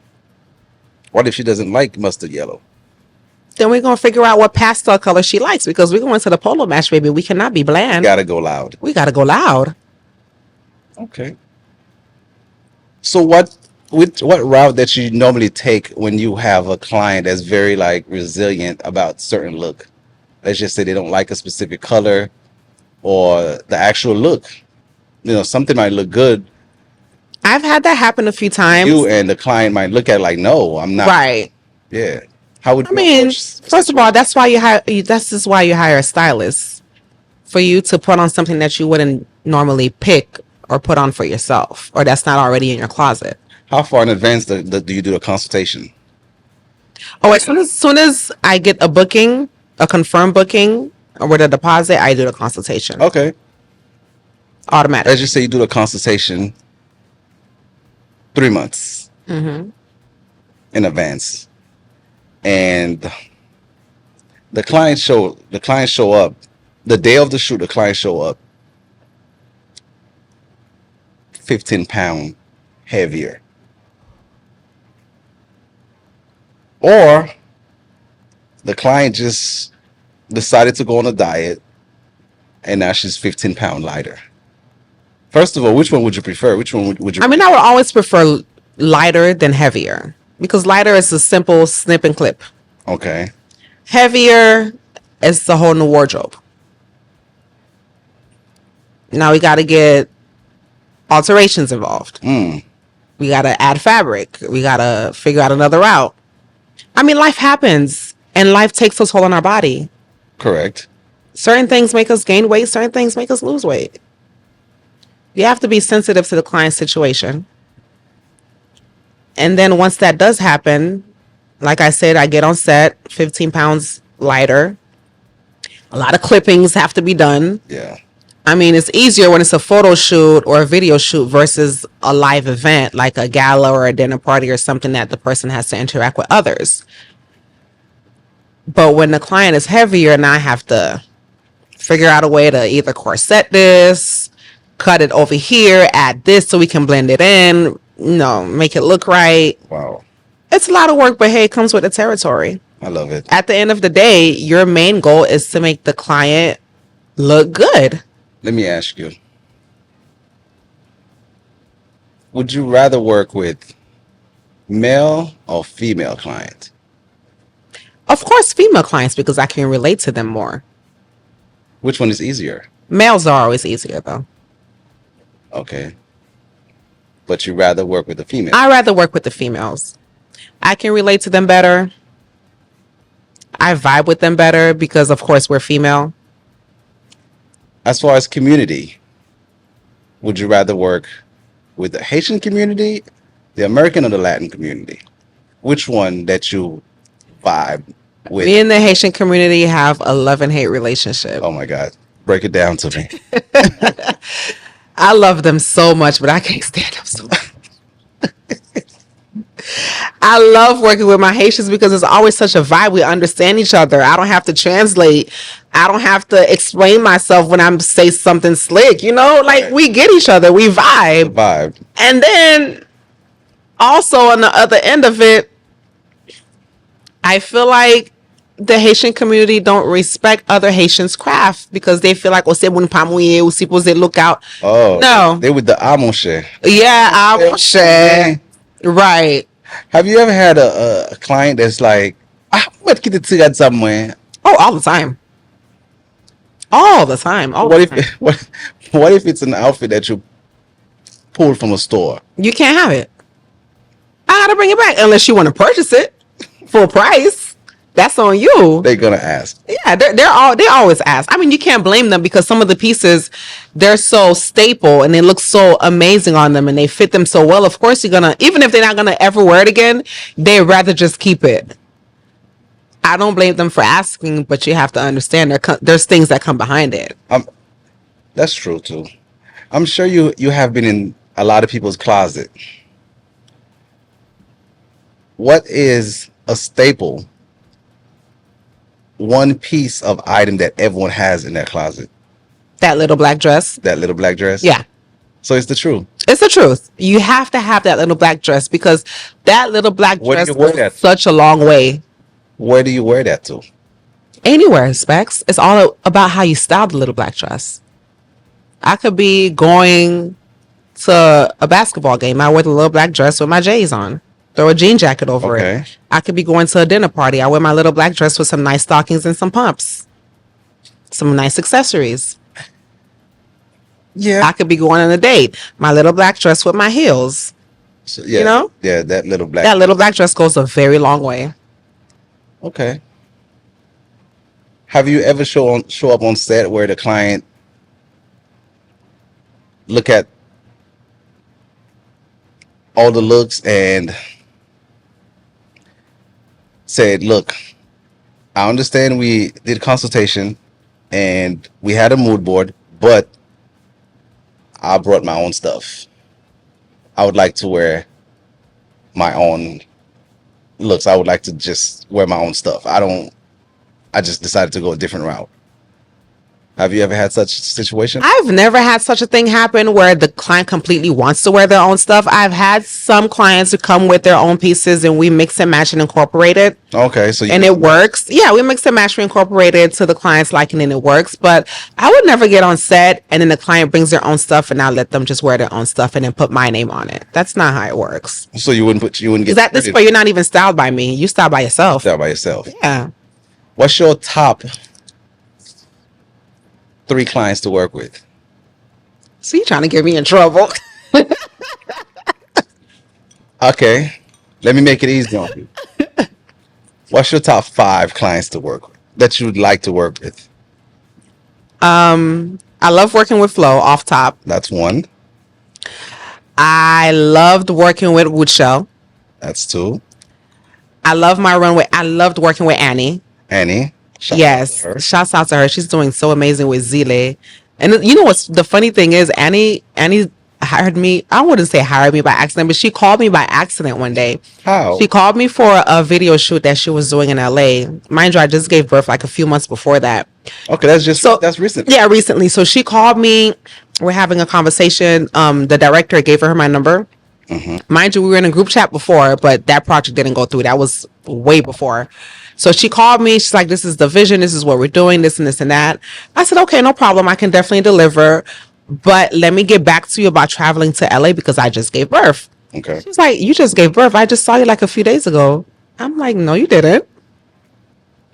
What if she doesn't like mustard yellow? Then we're gonna figure out what pastel color she likes because we're going to the polo match, baby. We cannot be bland. Gotta go loud. We gotta go loud. Okay. So what route that you normally take when you have a client that's very like resilient about certain look? Let's just say they don't like a specific color or the actual look. You know, something might look good. I've had that happen a few times. You and the client might look at it like, no, I'm not. Right. Yeah. How would I you mean, approach first of all, that's why you hire. This is why you hire a stylist, for you to put on something that you wouldn't normally pick or put on for yourself, or that's not already in your closet. How far in advance do you do a consultation? Oh, as soon as I get a booking, a confirmed booking, or with a deposit, I do the consultation. Okay. Automatic. Let's just say you do the consultation 3 months Mm-hmm. in advance, and the client show up the day of the shoot. The client show up 15 pound heavier, or the client just decided to go on a diet and now she's 15 pound lighter. First of all, which one would you prefer? Which one would you? I mean, I would always prefer lighter than heavier because lighter is a simple snip and clip. Okay. Heavier is the whole new wardrobe. Now we got to get alterations involved. Mm, We got to add fabric. We got to figure out another route. I mean, life happens and life takes a toll on our body. correct. Certain things make us gain weight. Certain things make us lose weight. You have to be sensitive to the client's situation. And then once that does happen, like I said, I get on set 15 pounds lighter. A lot of clippings have to be done. Yeah. I mean, it's easier when it's a photo shoot or a video shoot versus a live event like a gala or a dinner party or something that the person has to interact with others. But when the client is heavier, now I have to figure out a way to either corset this, cut it over here, add this so we can blend it in, make it look right. Wow. It's a lot of work, but hey, it comes with the territory. I love it. At the end of the day, your main goal is to make the client look good. Let me ask you. Would you rather work with male or female client? Of course, female clients because I can relate to them more. Which one is easier? Males are always easier though. Okay. But you rather work with the female. I rather work with the females. I can relate to them better. I vibe with them better because of course we're female. As far as community, would you rather work with the Haitian community, the American, or the Latin community? Which one that you vibe with? Me and the Haitian community have a love and hate relationship. Oh my God. Break it down to me. I love them so much, but I can't stand them so much. I love working with my Haitians because it's always such a vibe. We understand each other. I don't have to translate. I don't have to explain myself when I'm say something slick. Like Right. we get each other. We vibe. Vibe. And then also on the other end of it, I feel like the Haitian community don't respect other Haitians' craft because they feel like "Ose moun pa mouye, ou supposed to look out." Oh. No. They with the amonche. Yeah, I'm sure. Right. Have you ever had a client that's like, what get it somewhere? Oh, all the time. All the time. All What the if time. what if it's an outfit that you pulled from a store? You can't have it. I gotta bring it back unless you want to purchase it full price. That's on you. They're gonna ask. Yeah, they always ask. I mean, you can't blame them because some of the pieces they're so staple and they look so amazing on them and they fit them so well. Of course, you're gonna even if they're not gonna ever wear it again, they'd rather just keep it. I don't blame them for asking, but you have to understand there's things that come behind it. That's true too. I'm sure you have been in a lot of people's closet. what is a staple, one piece of item that everyone has in their closet? That little black dress. That little black dress? Yeah. So it's the truth. It's the truth. You have to have that little black dress because that little black Where do dress you wear goes that? such a long way. Where do you wear that to? Anywhere, Specs. It's all about how you style the little black dress. I could be going to a basketball game. I wear the little black dress with my J's on. Throw a jean jacket over Okay. it. I could be going to a dinner party. I wear my little black dress with some nice stockings and some pumps. Some nice accessories. Yeah. I could be going on a date. My little black dress with my heels. So, yeah. You know? Yeah, that little black. That little black dress goes a very long way. Okay. Have you ever show up on set where the client look at all the looks and said, "Look, I understand we did consultation and we had a mood board, but I brought my own stuff. I would like to wear my own looks. I would like to just wear my own stuff. I just decided to go a different route." Have you ever had such a situation? I've never had such a thing happen where the client completely wants to wear their own stuff. I've had some clients who come with their own pieces and we mix and match and incorporate it. Okay, so And it works. Yeah, we mix and match, we incorporate it to the client's liking and it works. But I would never get on set and then the client brings their own stuff and I let them just wear their own stuff and then put my name on it. That's not how it works. So you wouldn't get Because at this point, you're not even styled by me. You style by yourself. style by yourself. Yeah. What's your top 3 clients to work with? So you trying to get me in trouble. Okay, let me make it easy on you. What's your top 5 clients to work with that you would like to work with? I love working with Flo off top. That's 1. I loved working with Woodshell. That's 2. I love my runway. I loved working with Annie. Annie. Shout out Yes. to her. Shouts out to her. She's doing so amazing with Gilles. And you know what's the funny thing is Annie hired me. I wouldn't say hired me by accident, but she called me by accident one day. How? She called me for a video shoot that she was doing in LA. Mind you, I just gave birth like a few months before that. Okay, that's recent. Yeah, recently. So she called me. We're having a conversation. The director gave her my number. Mind you, we were in a group chat before, but that project didn't go through. That was way before. So she called me. She's like, "This is the vision. This is what we're doing. This and this and that." I said, "Okay, no problem. I can definitely deliver. But let me get back to you about traveling to LA because I just gave birth." Okay. She's like, "You just gave birth. I just saw you like a few days ago." I'm like, "No, you didn't."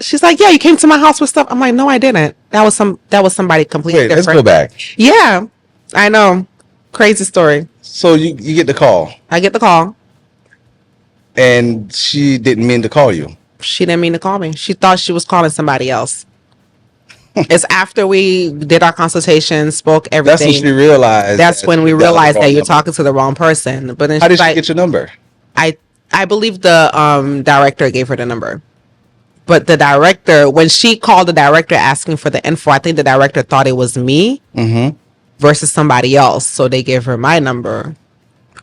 She's like, "Yeah, you came to my house with stuff." I'm like, "No, I didn't. That was somebody completely Wait, different." let's go back. Yeah, I know. Crazy story. So you get the call I get the call. and she didn't mean to call you. She didn't mean to call me. She thought she was calling somebody else. It's after we did our consultation, spoke That's everything. when she realized. That's when we was the realized wrong that you're number. talking to the wrong person. But then How did she's she like, get your number? I believe the director gave her the number. But the director, when she called the director asking for the info, I think the director thought it was me versus somebody else. So they gave her my number.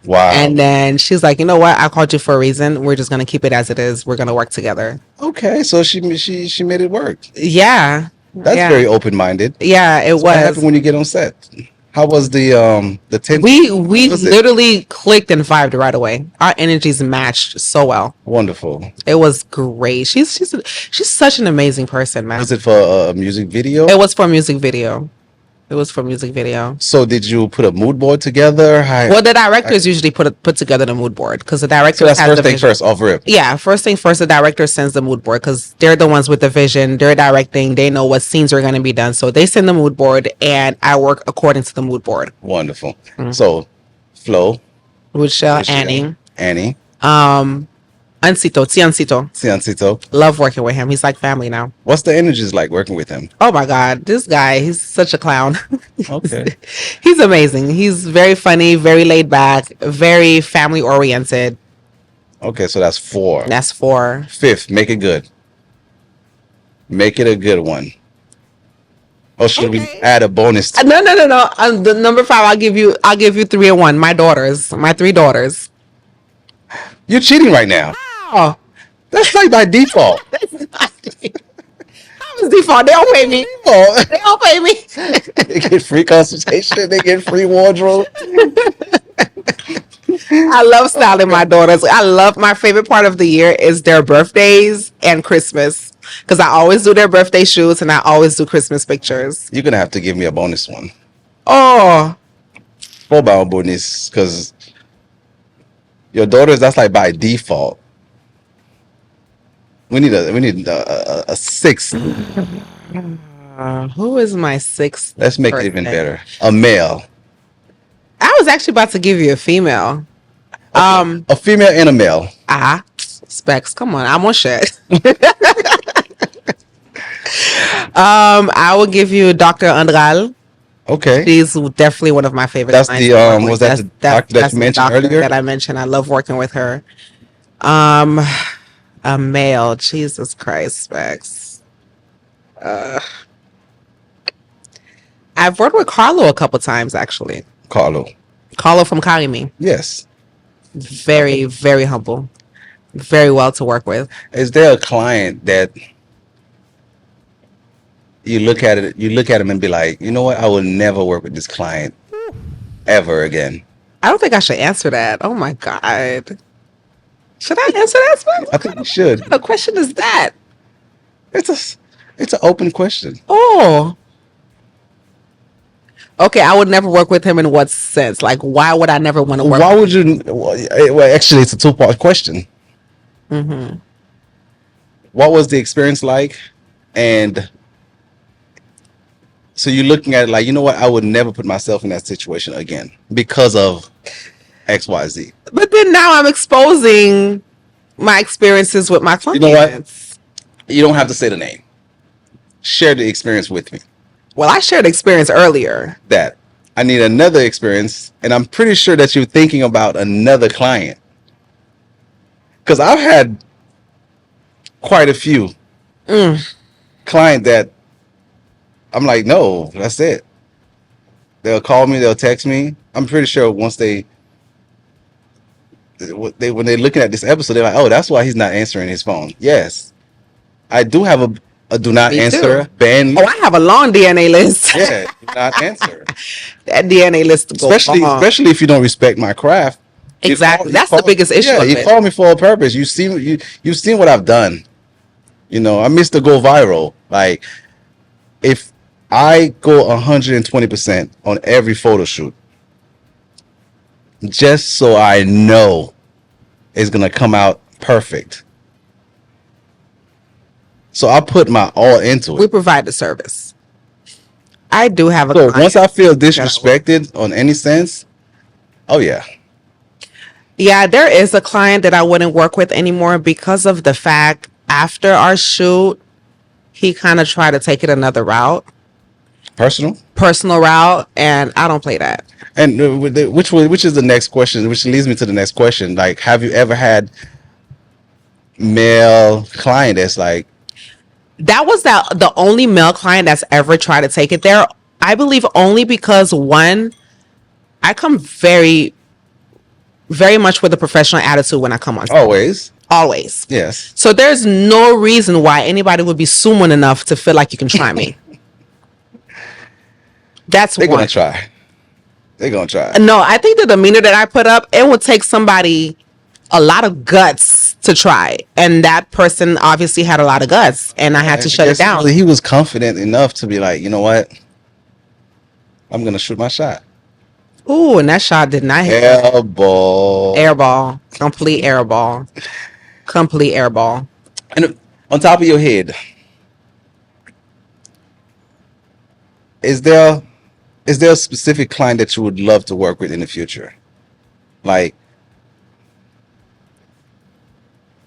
Wow. And then she's like, "You know what? I called you for a reason. We're just going to keep it as it is. We're going to work together." Okay, so she made it work. Yeah. That's yeah. very open-minded. Yeah, it What was. happened when you get on set? How was the tension? We was it? literally clicked and vibed right away. Our energies matched so well. Wonderful. It was great. She's such an amazing person, man. Was it for a music video? It was for a music video. It was for a music video. So did you put a mood board together? Well, the directors usually put together the mood board because the director. So that's has first the thing vision. first, off rip. Yeah, first thing first, the director sends the mood board because they're the ones with the vision. They're directing. They know what scenes are going to be done. So they send the mood board, and I work according to the mood board. Wonderful. So, Flo, Woodshell, Michelle, Annie, Annie, Tiancito. Ciancito. Love working with him. He's like family now. What's the energies like working with him? Oh my God, this guy, he's such a clown. Okay. He's amazing. He's very funny, very laid back, very family oriented. Okay, so that's 4. That's 4. 5th, make it good. Make it a good one. Or should we add a bonus? No. The number 5, I'll give you 3 and 1. My 3 daughters. You're cheating right now. Oh, That's like by default. that's not how is default? They don't pay me. Default. They don't pay me. They get free consultation. They get free wardrobe. I love Oh styling my God. daughters. I love my favorite part of the year is their birthdays and Christmas because I always do their birthday shoots and I always do Christmas pictures. You're gonna have to give me a bonus one. Oh, For about bonus, because your daughters, that's like by default. We need a sixth. who is my sixth Let's make it even person? better. A male. I was actually about to give you a female. Okay. A female and a male. Specs. Come on, I'm on shit. I will give you Dr. Andral. Okay. She's definitely one of my favorite That's clients the to work with. was that the doctor that That's you the mentioned doctor earlier? that I mentioned. I love working with her. Um, a male. Jesus Christ, Specs. I've worked with Carlo a couple times actually. Carlo. Carlo from Karimi. Yes. Very, very humble. Very well to work with. Is there a client that you look at him and be like, you know what, I will never work with this client ever again? I don't think I should answer that. Oh my God. Should I answer that, Specs? I think you should. What kind of question is that? It's an open question. Oh. Okay, I would never work with him in what sense? Like, why would I never want to work Why with would you? Well, actually, it's a two-part question. him? What was the experience like? And so you're looking at it like, you know what? I would never put myself in that situation again because of X, Y, Z. But then now I'm exposing my experiences with my clients. You know what? You don't have to say the name. Share the experience with me. Well, I shared experience earlier. That I need another experience, and I'm pretty sure that you're thinking about another client. Because I've had quite a few client that I'm like, no, that's it. They'll call me, they'll text me. I'm pretty sure once when they're looking at this episode, they're like, oh, that's why he's not answering his phone. Yes, I do have a do not Me answer too. ban. Oh, I have a long DNA list. Yeah, do not answer. That DNA list goes long. Especially if you don't respect my craft. Exactly. That's the biggest issue Yeah, of you it. call me for a purpose. You've seen what I've done. You know, I missed to go viral. Like, if I go 120% on every photo shoot, just so I know it's gonna come out perfect. So I put my all into We it. provide the service. I do have a So client. once I feel disrespected on any sense, oh yeah. Yeah, there is a client that I wouldn't work with anymore because of the fact after our shoot, he kind of tried to take it another route, personal route, and I don't play that. And which is the next question, which leads me to the next question. Like, have you ever had male client that's like, That was the only male client that's ever tried to take it there. I believe only because one, I come very, very much with a professional attitude when I come on stage. Always. Yes. So there's no reason why anybody would be suing enough to feel like you can try me. That's They're one. gonna try. They're gonna try. No, I think the demeanor that I put up, it would take somebody a lot of guts to try. And that person obviously had a lot of guts and I had to shut it down. He was confident enough to be like, you know what? I'm gonna shoot my shot. Ooh, and that shot did not hit. Airball. Airball. Complete airball. Complete airball. And on top of your head, is there a specific client that you would love to work with in the future? Like,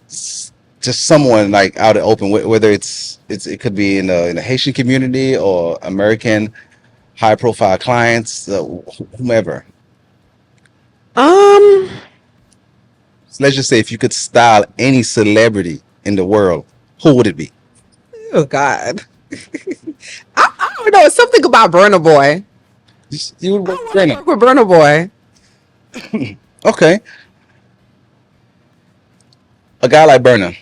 just someone like out in the open, whether it could be in the Haitian community or American high profile clients, whomever. So let's just say if you could style any celebrity in the world, who would it be? Oh God. I don't know. It's something about Burna Boy. You would I work want with to work with Burna Boy. Okay. A guy like Burner,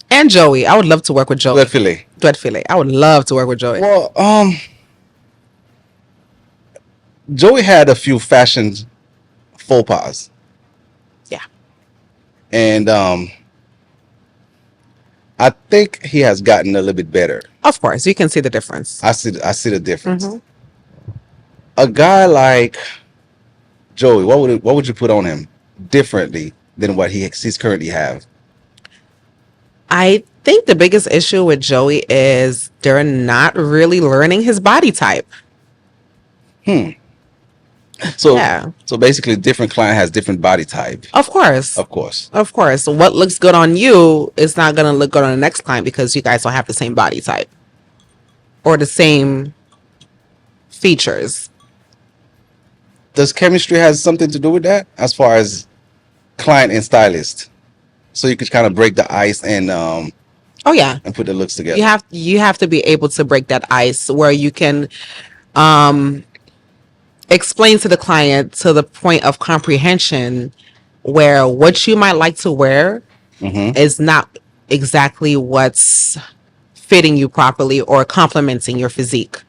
And Joey. I would love to work with Joey. Red Philly. Duet Philly. I would love to work with Joey. Well, Joey had a few fashion faux pas, Yeah. and I think he has gotten a little bit better. Of course. You can see the difference. I see the difference. Mhm. A guy like Joey, what would you put on him differently than what he's currently have? I think the biggest issue with Joey is they're not really learning his body type. So Yeah. so basically, different client has different body type. Of course. Of course. Of course. What looks good on you is not going to look good on the next client because you guys don't have the same body type or the same features. Does chemistry has something to do with that as far as client and stylist? So you could kind of break the ice and Oh yeah. put the looks together. You have to be able to break that ice where you can explain to the client to the point of comprehension where what you might like to wear is not exactly what's fitting you properly or complementing your physique.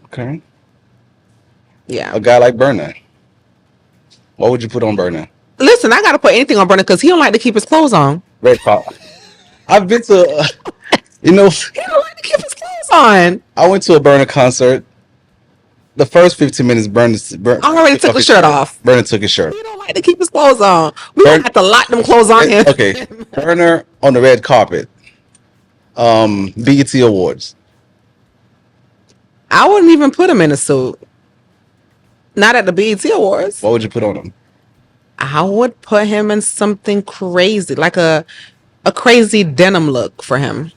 Okay. Yeah. A guy like Burner, what would you put on Burner? Listen, I gotta put anything on Brennan because he don't like to keep his clothes on. Red pop. I've been to, He don't like to keep his clothes on. I went to a Burner concert. The first 15 minutes, Burner I already took the shirt off. Burner took his shirt. He don't like to keep his clothes on. We don't have to lock them clothes on him. Okay, Burner on the red carpet. BET Awards. I wouldn't even put him in a suit. Not at the BET Awards. What would you put on him? I would put him in something crazy, like a crazy denim look for him.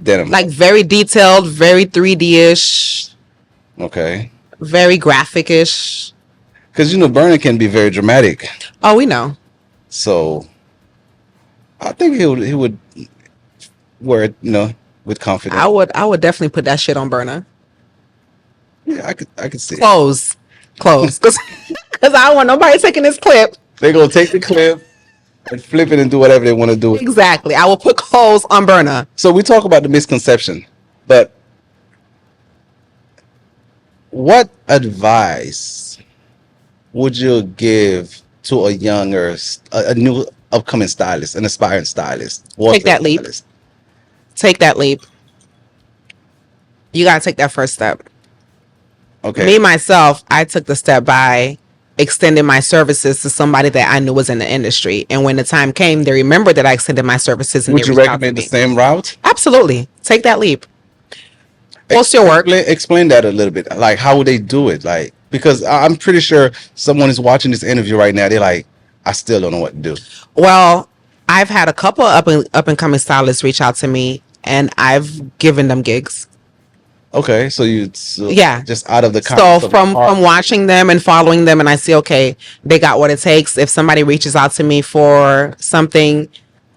Denim. Like very detailed, very 3D-ish, Okay. very graphic-ish. Because Burner can be very dramatic. Oh, we know. So I think he would wear it, with confidence. I would definitely put that shit on Burner. Yeah, I could see it. Clothes. Because I don't want nobody taking this clip. They're gonna take the clip and flip it and do whatever they want to do. Exactly. I will put clothes on Burner. So we talk about the misconception, but what advice would you give to a new upcoming stylist, an aspiring stylist? Take that leap. Take that leap. You got to take that first step. Okay. Me, myself, I took the step by extending my services to somebody that I knew was in the industry. And when the time came, they remembered that I extended my services. And Would you recommend the same route? Absolutely. Take that leap. Post your work. Explain that a little bit. Like, how would they do it? Like, because I'm pretty sure someone is watching this interview right now. They're like, I still don't know what to do. Well, I've had a couple up and coming stylists reach out to me, and I've given them gigs. Okay, so Yeah. just out of the So from watching them and following them, and I see, okay, they got what it takes. If somebody reaches out to me for something,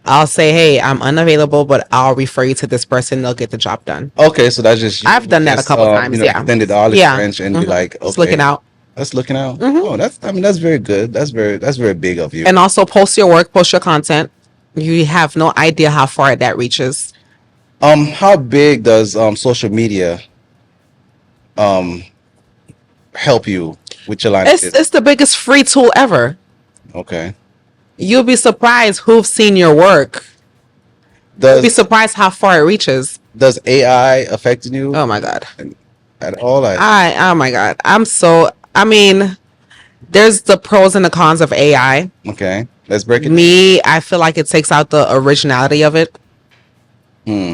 I'll say, hey, I'm unavailable, but I'll refer you to this person. They'll get the job done. Okay, so that's just I've done that a couple times. Yeah, extended the olive branch and be like, okay, just looking out. That's looking out. Oh, that's very good. That's very big of you. And also post your work, post your content. You have no idea how far that reaches. How big does social media help you with your line of business? It's the biggest free tool ever. Okay. You'll be surprised who've seen your work. You'll be surprised how far it reaches. Does AI affect you? Oh my God. At all? Oh my God. I mean, there's the pros and the cons of AI. Okay. Let's break it down. I feel like it takes out the originality of it.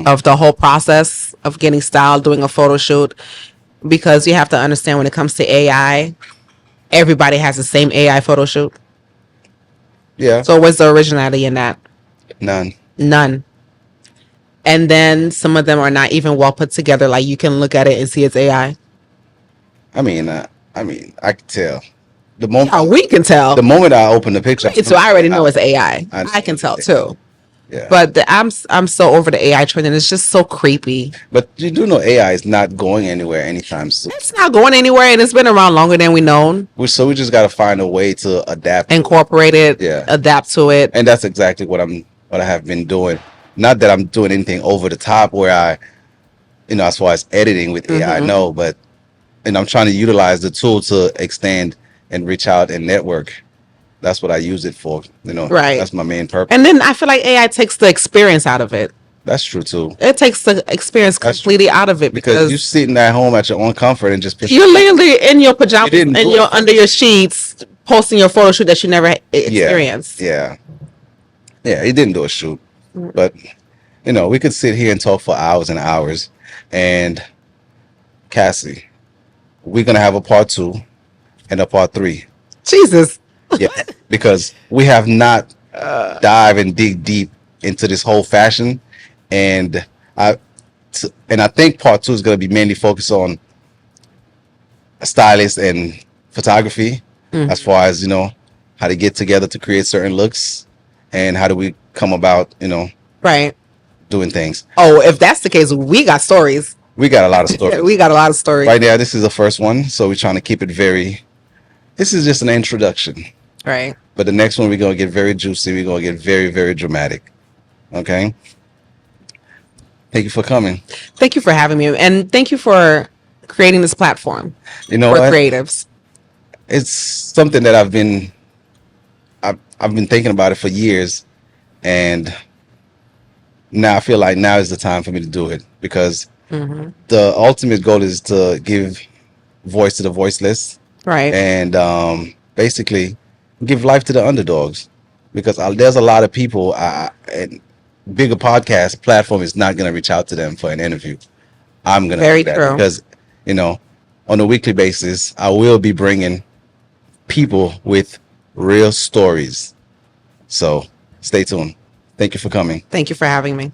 Of the whole process of getting styled, doing a photo shoot. Because you have to understand when it comes to AI, everybody has the same AI photo shoot. Yeah. So what's the originality in that? None. And then some of them are not even well put together. Like you can look at it and see it's AI. I mean, I can tell. We can tell. The moment I open the picture. So I already know it's AI. I can tell too. Yeah. But I'm so over the AI trend, and it's just so creepy. But you do know AI is not going anywhere anytime soon. It's not going anywhere, and it's been around longer than we known. So we just got to find a way to adapt, Incorporate it, Yeah. adapt to it. and that's exactly what I have been doing. Not that I'm doing anything over the top where I, as far as editing with AI, Mhm. no, but I'm trying to utilize the tool to extend and reach out and network. That's what I use it for. Right. That's my main purpose. And then I feel like AI takes the experience out of it. That's true too. It takes the experience That's completely out of it Because you're sitting at home at your own comfort and just you're literally in your pajamas You didn't and do you're it. under your sheets posting your photo shoot that you never experienced. Yeah. Yeah, he didn't do a shoot. But we could sit here and talk for hours and hours. And Cassie, we're gonna have a part 2 and a part 3. Jesus. Yeah. Because we have not dive and dig deep into this whole fashion. And I think part 2 is gonna be mainly focused on stylist and photography, as far as how to get together to create certain looks, and how do we come about Right. doing things. Oh, if that's the case, we got stories. We got a lot of stories. We got a lot of stories. Right now, this is the first one, so we're trying to keep it this is just an introduction. Right. But the next one, we're going to get very juicy. We're going to get very, very dramatic. Okay? Thank you for coming. Thank you for having me. And thank you for creating this platform You know for what? creatives. It's something that I've been thinking about it for years, and now I feel like now is the time for me to do it, because the ultimate goal is to give voice to the voiceless, Right. and basically give life to the underdogs, because there's a lot of people, and bigger podcast platform is not going to reach out to them for an interview. I'm going to Very do that, true. because on a weekly basis I will be bringing people with real stories. So stay tuned. Thank you for coming. Thank you for having me.